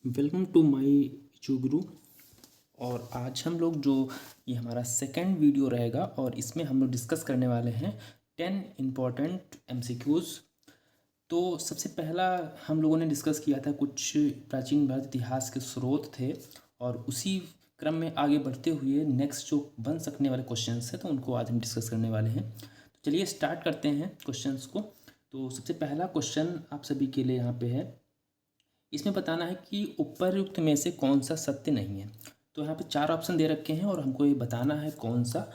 Welcome to my गुरु। और आज हम लोग जो ये हमारा सेकंड वीडियो रहेगा और इसमें हम लोग डिस्कस करने वाले हैं 10 इम्पॉर्टेंट एमसीक्यूज़। तो सबसे पहला हम लोगों ने डिस्कस किया था कुछ प्राचीन भारत इतिहास के स्रोत थे और उसी क्रम में आगे बढ़ते हुए नेक्स्ट जो बन सकने वाले क्वेश्चंस हैं तो उनको आज हम डिस्कस करने वाले हैं। तो चलिए स्टार्ट करते हैं क्वेश्चंस को। तो सबसे पहला क्वेश्चन आप सभी के लिए यहाँ पे है, इसमें बताना है कि उपरयुक्त में से कौन सा सत्य नहीं है। तो यहाँ पे 4 ऑप्शन दे रखे हैं और हमको ये बताना है कौन सा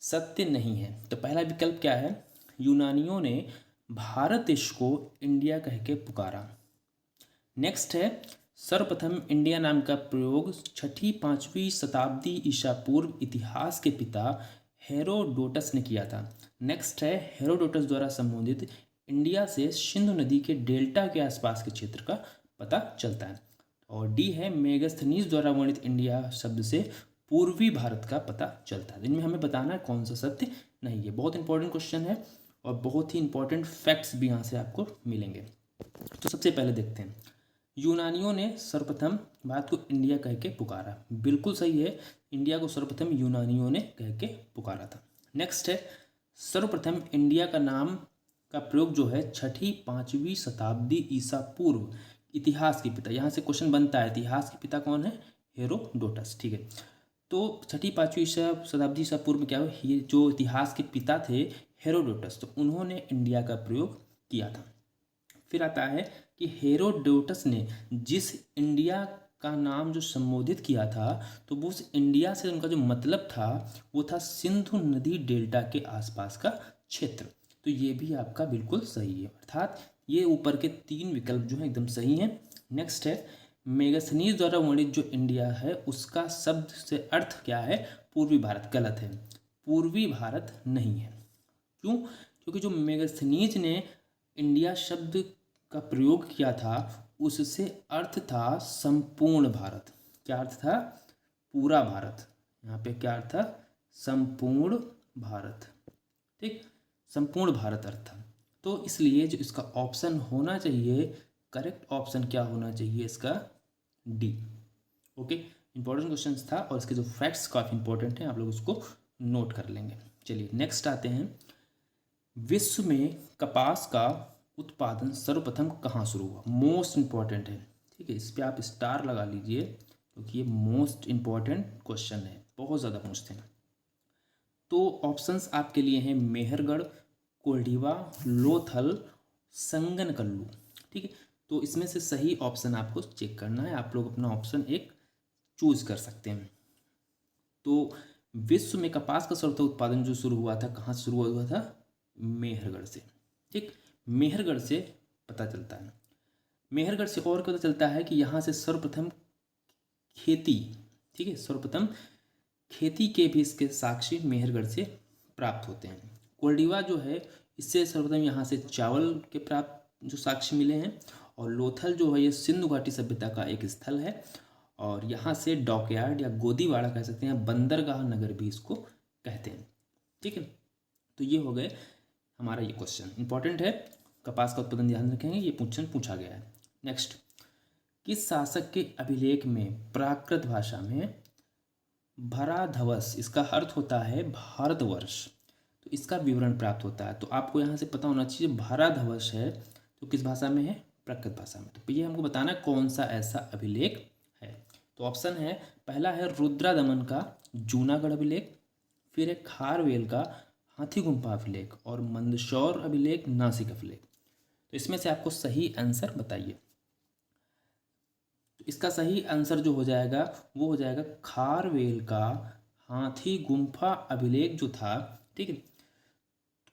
सत्य नहीं है। तो पहला विकल्प क्या है, यूनानियों ने भारत देश को इंडिया कह के पुकारा। नेक्स्ट है, सर्वप्रथम इंडिया नाम का प्रयोग 6ठी-5वीं शताब्दी ईसा पूर्व इतिहास के पिता हेरोडोटस ने किया था। नेक्स्ट है, हेरोडोटस द्वारा संबोधित इंडिया से सिंधु नदी के डेल्टा के आसपास के क्षेत्र का पता चलता है। और डी है, मेगास्थनीज द्वारा वर्णित इंडिया शब्द से पूर्वी भारत का पता चलता है। इनमें हमें बताना है कौन सा सत्य नहीं है। बहुत इंपॉर्टेंट क्वेश्चन है और बहुत ही इंपॉर्टेंट फैक्ट्स भी यहाँ से आपको मिलेंगे। तो सबसे पहले देखते हैं, यूनानियों ने सर्वप्रथम भारत को इंडिया कह के पुकारा। बिल्कुल सही है, इंडिया को सर्वप्रथम यूनानियों ने कह के पुकारा था। नेक्स्ट है, सर्वप्रथम इंडिया का नाम का प्रयोग जो है 6ठी-5वीं शताब्दी ईसा पूर्व इतिहास के पिता, यहाँ से क्वेश्चन बनता है इतिहास के पिता कौन है, हेरोडोटस। ठीक है, तो 6ठी-5वीं शताब्दी ईसा पूर्व में क्या हुआ, ये जो इतिहास के पिता थे हेरोडोटस, तो उन्होंने इंडिया का प्रयोग किया था। फिर आता है कि हेरोडोटस ने जिस इंडिया का नाम जो संबोधित किया था तो वो उस इंडिया से उनका जो मतलब था वो था सिंधु नदी डेल्टा के आसपास का क्षेत्र। तो ये भी आपका बिल्कुल सही है, अर्थात ये ऊपर के 3 विकल्प जो हैं एकदम सही हैं। नेक्स्ट है, मेगास्थनीज द्वारा वर्णित जो इंडिया है उसका शब्द से अर्थ क्या है, पूर्वी भारत। गलत है, पूर्वी भारत नहीं है। क्यों? क्योंकि जो मेगास्थनीज ने इंडिया शब्द का प्रयोग किया था उससे अर्थ था संपूर्ण भारत। क्या अर्थ था? पूरा भारत। यहाँ पे क्या अर्थ था? संपूर्ण भारत। ठीक, संपूर्ण भारत अर्थ था। तो इसलिए जो इसका ऑप्शन होना चाहिए, करेक्ट ऑप्शन क्या होना चाहिए इसका, डी। ओके, इंपॉर्टेंट क्वेश्चन था और इसके जो फैक्ट्स काफ़ी इंपॉर्टेंट हैं, आप लोग उसको नोट कर लेंगे। चलिए नेक्स्ट आते हैं, विश्व में कपास का उत्पादन सर्वप्रथम कहाँ शुरू हुआ। मोस्ट इंपॉर्टेंट है, ठीक है, इस पर आप स्टार लगा लीजिए क्योंकि ये मोस्ट इंपॉर्टेंट क्वेश्चन है, बहुत ज़्यादा पूछते हैं। तो ऑप्शंस आपके लिए हैं मेहरगढ़, कोल्डिवा, लोथल, संगनकल्लू। ठीक है, तो इसमें से सही ऑप्शन आपको चेक करना है, आप लोग अपना ऑप्शन एक चूज कर सकते हैं। तो विश्व में कपास का सर्वप्रथम उत्पादन जो शुरू हुआ था, कहाँ से शुरू हुआ था? मेहरगढ़ से। ठीक, मेहरगढ़ से पता चलता है। मेहरगढ़ से और पता चलता है कि यहाँ से सर्वप्रथम खेती, ठीक है, सर्वप्रथम खेती के भी इसके साक्ष्य मेहरगढ़ से प्राप्त होते हैं। कोल्डिवा जो है इससे सर्वप्रथम यहाँ से चावल के प्राप्त जो साक्ष्य मिले हैं। और लोथल जो है ये सिंधु घाटी सभ्यता का एक स्थल है और यहाँ से डॉकयार्ड या गोदीवाड़ा कह सकते हैं, बंदरगाह नगर भी इसको कहते हैं। ठीक है, तो ये हो गए हमारा ये क्वेश्चन इंपॉर्टेंट है, कपास का उत्पादन ध्यान रखेंगे, ये क्वेश्चन पूछा गया है। नेक्स्ट, किस शासक के अभिलेख में प्राकृत भाषा में भराधवस, इसका अर्थ होता है भारतवर्ष, तो इसका विवरण प्राप्त होता है। तो आपको यहाँ से पता होना चाहिए भराधवस है तो किस भाषा में है, प्राकृत भाषा में। तो ये हमको बताना है कौन सा ऐसा अभिलेख है। तो ऑप्शन है, पहला है रुद्रादमन का जूनागढ़ अभिलेख, फिर है खारवेल का हाथी गुम्फा अभिलेख और मंदसौर अभिलेख, नासिक अभिलेख। तो इसमें से आपको सही आंसर बताइए। तो इसका सही आंसर जो हो जाएगा वो हो जाएगा खारवेल का हाथी गुम्फा अभिलेख जो था, ठीक है,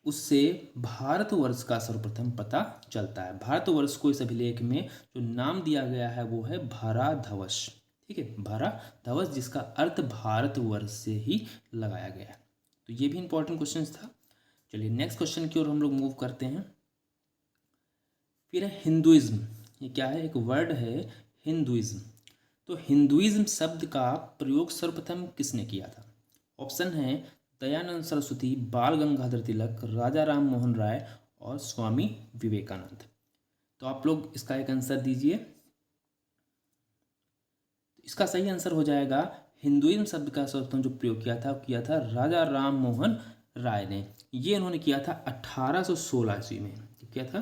उससे भारतवर्ष का सर्वप्रथम पता चलता है। भारतवर्ष को इस अभिलेख में जो नाम दिया गया है वो है भराधवस। ठीक है, भराधवस, जिसका अर्थ भारतवर्ष से ही लगाया गया है। तो ये भी इंपॉर्टेंट क्वेश्चन था। चलिए नेक्स्ट क्वेश्चन की ओर हम लोग मूव करते हैं। फिर है हिंदुइज्म, ये क्या है, एक वर्ड है हिंदुइज्म। तो हिंदुइज्म शब्द का प्रयोग सर्वप्रथम किसने किया था? ऑप्शन है दयानंद सरस्वती, बाल गंगाधर तिलक, राजा राम मोहन राय और स्वामी विवेकानंद। तो आप लोग इसका एक आंसर दीजिए। इसका सही आंसर हो जाएगा हिंदुइज्म शब्द का सर्वप्रथम जो प्रयोग किया था राजा राम मोहन राय ने। ये इन्होंने किया था 1816 ईस्वी में। क्या था?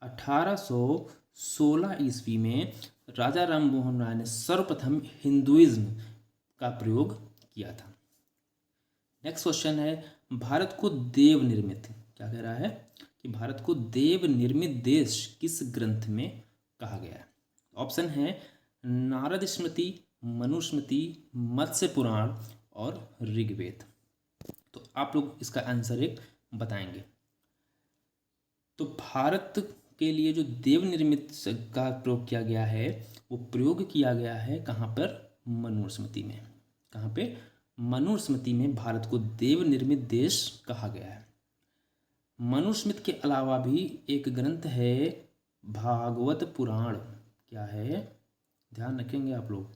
1816 ईस्वी में राजा राम मोहन राय ने सर्वप्रथम हिंदुइज्म का प्रयोग किया था। नेक्स्ट क्वेश्चन है, भारत को देव निर्मित, क्या कह रहा है कि भारत को देव निर्मित देश किस ग्रंथ में कहा गया है? ऑप्शन है नारद स्मृति, मनुस्मृति, मत्स्य पुराण और ऋग्वेद। तो आप लोग इसका आंसर एक बताएंगे। तो भारत के लिए जो देव निर्मित का प्रयोग किया गया है वो प्रयोग किया गया है कहाँ पर? मनुस्मृति में। कहाँ पे? मनुस्मृति में भारत को देव निर्मित देश कहा गया है। मनुस्मृति के अलावा भी एक ग्रंथ है भागवत पुराण। क्या है? ध्यान रखेंगे आप लोग,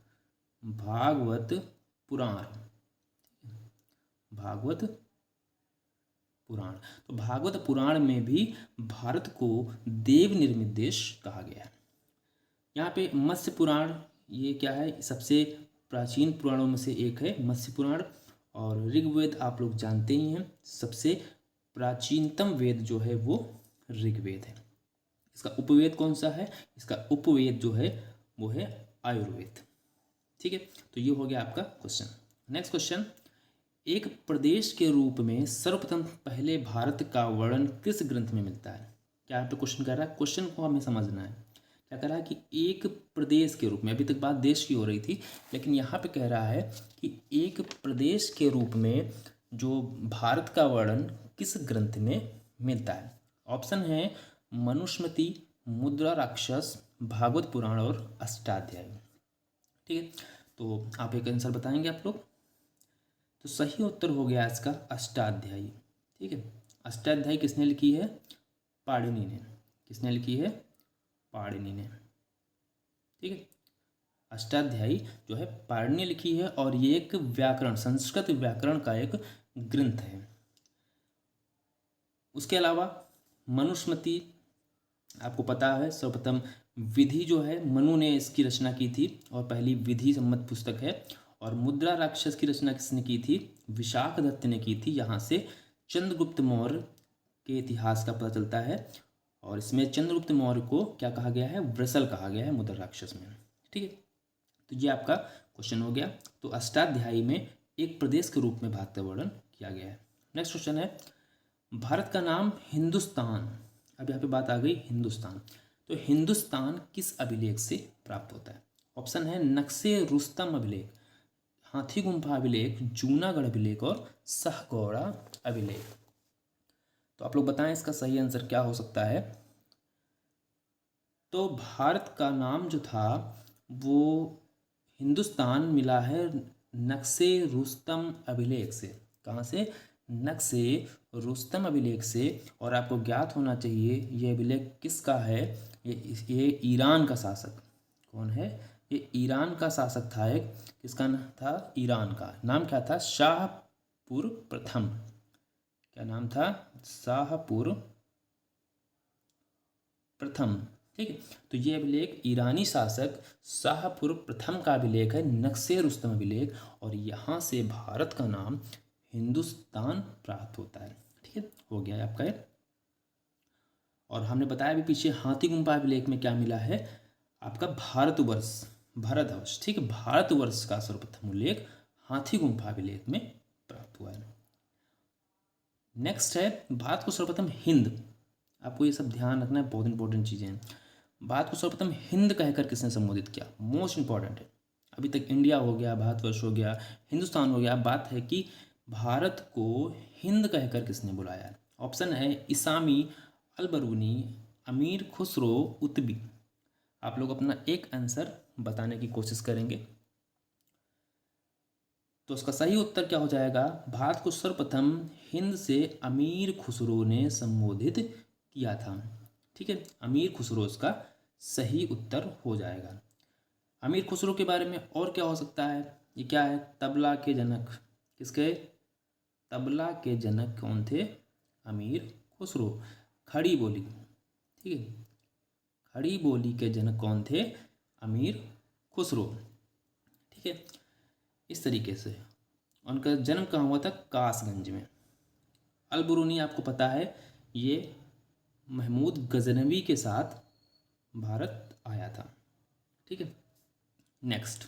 भागवत पुराण। भागवत पुराण, तो भागवत पुराण में भी भारत को देव निर्मित देश कहा गया है। यहाँ पे मत्स्य पुराण, ये क्या है? सबसे प्राचीन पुराणों में से एक है मत्स्य पुराण। और ऋग्वेद आप लोग जानते ही हैं, सबसे प्राचीनतम वेद जो है वो ऋग्वेद है। इसका उपवेद कौन सा है? इसका उपवेद जो है वो है आयुर्वेद। ठीक है, तो ये हो गया आपका क्वेश्चन। नेक्स्ट क्वेश्चन, एक प्रदेश के रूप में सर्वप्रथम पहले भारत का वर्णन किस ग्रंथ में मिलता है? क्या यहाँ पे क्वेश्चन कर रहा है? क्वेश्चन को हमें समझना है। क्या कह रहा है कि एक प्रदेश के रूप में, अभी तक बात देश की हो रही थी, लेकिन यहाँ पे कह रहा है कि एक प्रदेश के रूप में जो भारत का वर्णन किस ग्रंथ में मिलता है? ऑप्शन है मनुस्मृति, मुद्रा राक्षस, भागवत पुराण और अष्टाध्यायी। ठीक है, तो आप एक आंसर बताएंगे आप लोग। तो सही उत्तर हो गया इसका अष्टाध्यायी। ठीक है, अष्टाध्यायी किसने लिखी है? पाणिनि ने। किसने लिखी है? पाणिनि ने। ठीक है, अष्टाध्यायी जो है पाणिनि ने लिखी है और ये एक व्याकरण, संस्कृत व्याकरण का एक ग्रंथ है। उसके अलावा मनुस्मृति आपको पता है, सर्वप्रथम विधि जो है मनु ने इसकी रचना की थी और पहली विधि सम्मत पुस्तक है। और मुद्रा राक्षस की रचना किसने की थी? विशाखदत्त ने की थी। यहाँ से चंद्रगुप्त मौर्य के इतिहास का पता चलता है और इसमें चंद्रगुप्त मौर्य को क्या कहा गया है? वृषल कहा गया है मुद्रा राक्षस में। ठीक है, तो ये आपका क्वेश्चन हो गया। तो अष्टाध्यायी में एक प्रदेश के रूप में भारत का वर्णन किया गया है। नेक्स्ट क्वेश्चन है, भारत का नाम हिंदुस्तान, अब यहाँ पे बात आ गई हिंदुस्तान, तो हिंदुस्तान किस अभिलेख से प्राप्त होता है? ऑप्शन है नक्शे रुस्तम अभिलेख, हाथी गुम्फा अभिलेख, जूनागढ़ अभिलेख और सहगौड़ा अभिलेख। तो आप लोग बताएं इसका सही आंसर क्या हो सकता है। तो भारत का नाम जो था वो हिंदुस्तान मिला है नक्शे रुस्तम अभिलेख से। कहाँ से? नक्शे रुस्तम अभिलेख से। और आपको ज्ञात होना चाहिए ये अभिलेख किसका है? ये ईरान का शासक कौन है? ये ईरान का शासक था एक। किसका नाम था? ईरान का नाम क्या था? शाहपुर प्रथम। क्या नाम था? शाहपुर प्रथम। ठीक है, तो ये अभिलेख ईरानी शासक शाहपुर प्रथम का अभिलेख है, नक्शे रुस्तम अभिलेख। और यहाँ से भारत का नाम हिंदुस्तान प्राप्त होता है। ठीक है, हो गया है आपका ये। और हमने बताया भी पीछे हाथी गुम्फा अभिलेख में क्या मिला है? आपका भारतवर्ष, भारतवर्ष। ठीक है, भारतवर्ष का सर्वप्रथम उल्लेख हाथी गुम्फा अभिलेख में प्राप्त हुआ है। नेक्स्ट है, भारत को सर्वप्रथम हिंद, आपको ये सब ध्यान रखना है, बहुत इंपॉर्टेंट चीज़ें हैं। भारत को सर्वप्रथम हिंद कहकर किसने संबोधित किया? मोस्ट इंपॉर्टेंट है। अभी तक इंडिया हो गया, भारतवर्ष हो गया, हिंदुस्तान हो गया, बात है कि भारत को हिंद कहकर किसने बुलाया? ऑप्शन है इसामी, अलबरूनी, अमीर खुसरो, उतबी। आप लोग अपना एक आंसर बताने की कोशिश करेंगे। तो उसका सही उत्तर क्या हो जाएगा? भारत को सर्वप्रथम हिंद से अमीर खुसरो ने संबोधित किया था। ठीक है, अमीर खुसरो इसका सही उत्तर हो जाएगा। अमीर खुसरो के बारे में और क्या हो सकता है? ये क्या है? तबला के जनक। किसके? तबला के जनक कौन थे? अमीर खुसरो। खड़ी बोली, ठीक है, खड़ी बोली के जनक कौन थे? अमीर खुसरो। ठीक है, इस तरीके से। उनका जन्म कहाँ हुआ था? कासगंज में। अल बुरूनी आपको पता है ये महमूद गजनवी के साथ भारत आया था। ठीक है, नेक्स्ट,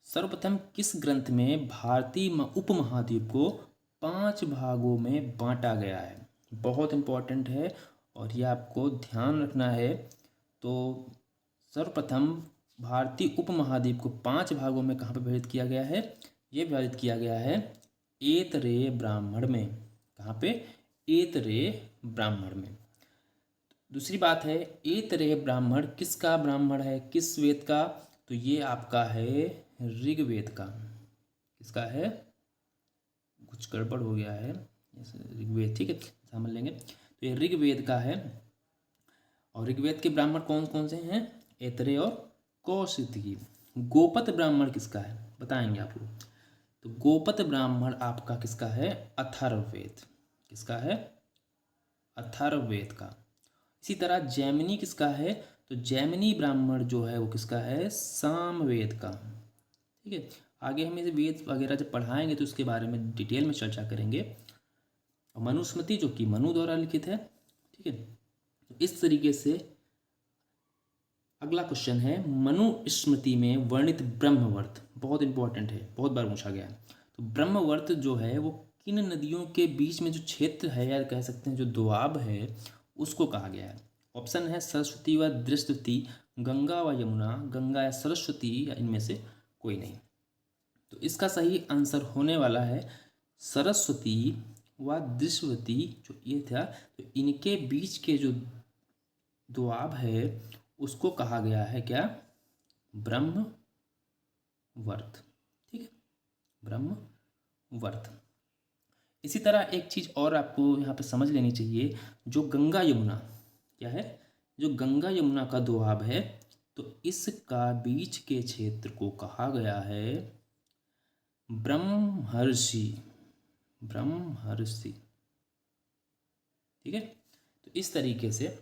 सर्वप्रथम किस ग्रंथ में भारतीय उपमहाद्वीप को 5 भागों में बांटा गया है? बहुत इंपॉर्टेंट है और ये आपको ध्यान रखना है। तो सर्वप्रथम भारतीय उपमहाद्वीप को 5 भागों में कहाँ पर विभाजित किया गया है? ये विभाजित किया गया है ऐतरेय ब्राह्मण में। कहाँ पे? ऐतरेय ब्राह्मण में। दूसरी बात है, ऐतरेय ब्राह्मण किसका ब्राह्मण है, किस वेद का? तो ये आपका है ऋग्वेद का। किसका है? कुछ गड़बड़ हो गया है, ऋग्वेद। ठीक है, समझ लेंगे। तो ये ऋग्वेद का है। और ऋग्वेद के ब्राह्मण कौन कौन से हैं? ऐतरेय और कौशिकी। गोपत ब्राह्मण किसका है बताएंगे आपको। तो गोपत ब्राह्मण आपका किसका है? अथर्ववेद। किसका है? अथर्ववेद का। इसी तरह जैमिनी किसका है? तो जैमिनी ब्राह्मण जो है वो किसका है? सामवेद का। ठीक है, आगे हम इसे वेद वगैरह जब पढ़ाएंगे तो उसके बारे में डिटेल में चर्चा करेंगे। और मनुस्मृति जो कि मनु द्वारा लिखित है। ठीक है, तो इस तरीके से अगला क्वेश्चन है, मनुस्मृति में वर्णित ब्रह्मवर्त। बहुत इंपॉर्टेंट है, बहुत बार पूछा गया है। तो ब्रह्मवर्त जो है वो किन नदियों के बीच में जो क्षेत्र है, या कह सकते हैं जो दोआब है, उसको कहा गया है? ऑप्शन है सरस्वती व दृष्टवती, गंगा व यमुना, गंगा या सरस्वती, या इनमें से कोई नहीं। तो इसका सही आंसर होने वाला है सरस्वती व दृष्टवती जो ये था। तो इनके बीच के जो दोआब है उसको कहा गया है क्या? ब्रह्मवर्त। ठीक है, ब्रह्मवर्त। इसी तरह एक चीज और आपको यहाँ पे समझ लेनी चाहिए, जो गंगा यमुना क्या है? जो गंगा यमुना का दोआब है, तो इसका बीच के क्षेत्र को कहा गया है ब्रह्मर्षि। ब्रह्मर्षि। ठीक है, तो इस तरीके से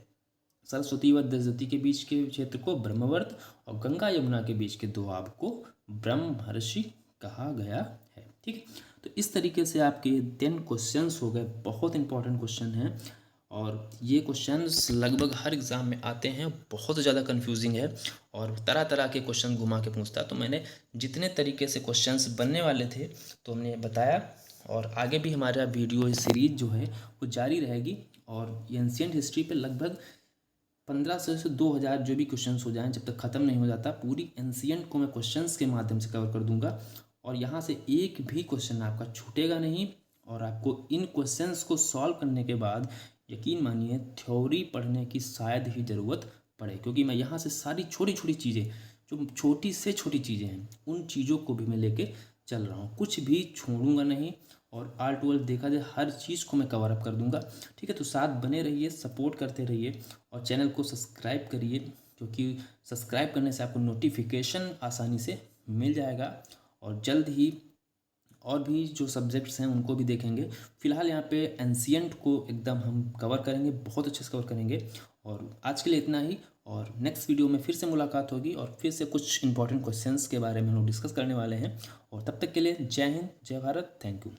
सरस्वती व दशरथी के बीच के क्षेत्र को ब्रह्मवर्त और गंगा यमुना के बीच के दोआब को ब्रह्मर्षि कहा गया है। ठीक है, तो इस तरीके से आपके 10 क्वेश्चंस हो गए। बहुत इंपॉर्टेंट क्वेश्चन हैं और ये क्वेश्चंस लगभग हर एग्ज़ाम में आते हैं। बहुत ज़्यादा कंफ्यूजिंग है और तरह तरह के क्वेश्चन घुमा के पूछता। तो मैंने जितने तरीके से क्वेश्चंस बनने वाले थे तो हमने बताया, और आगे भी हमारा वीडियो सीरीज जो है वो जारी रहेगी। और एंशिएंट हिस्ट्री पे लगभग 1500 से 2000 जो भी क्वेश्चंस हो जाएं, जब तक ख़त्म नहीं हो जाता, पूरी एंशिएंट को मैं क्वेश्चंस के माध्यम से कवर कर दूंगा। और यहाँ से एक भी क्वेश्चन आपका छूटेगा नहीं। और आपको इन क्वेश्चंस को सॉल्व करने के बाद यकीन मानिए थ्योरी पढ़ने की शायद ही ज़रूरत पड़े, क्योंकि मैं यहाँ से सारी छोटी छोटी चीज़ें, जो छोटी से छोटी चीज़ें हैं, उन चीज़ों को भी मैं लेके चल रहा हूँ। कुछ भी छोड़ूंगा नहीं। और आर टू देखा जाए हर चीज़ को मैं कवर अप कर दूंगा। ठीक है, तो साथ बने रहिए, सपोर्ट करते रहिए और चैनल को सब्सक्राइब करिए, क्योंकि सब्सक्राइब करने से आपको नोटिफिकेशन आसानी से मिल जाएगा। और जल्द ही और भी जो सब्जेक्ट्स हैं उनको भी देखेंगे। फिलहाल यहाँ पे एंशिएंट को एकदम हम कवर करेंगे, बहुत अच्छे से कवर करेंगे। और आज के लिए इतना ही, और नेक्स्ट वीडियो में फिर से मुलाकात होगी और फिर से कुछ इंपॉर्टेंट क्वेश्चंस के बारे में हम लोग डिस्कस करने वाले हैं। और तब तक के लिए जय हिंद, जय भारत, थैंक यू।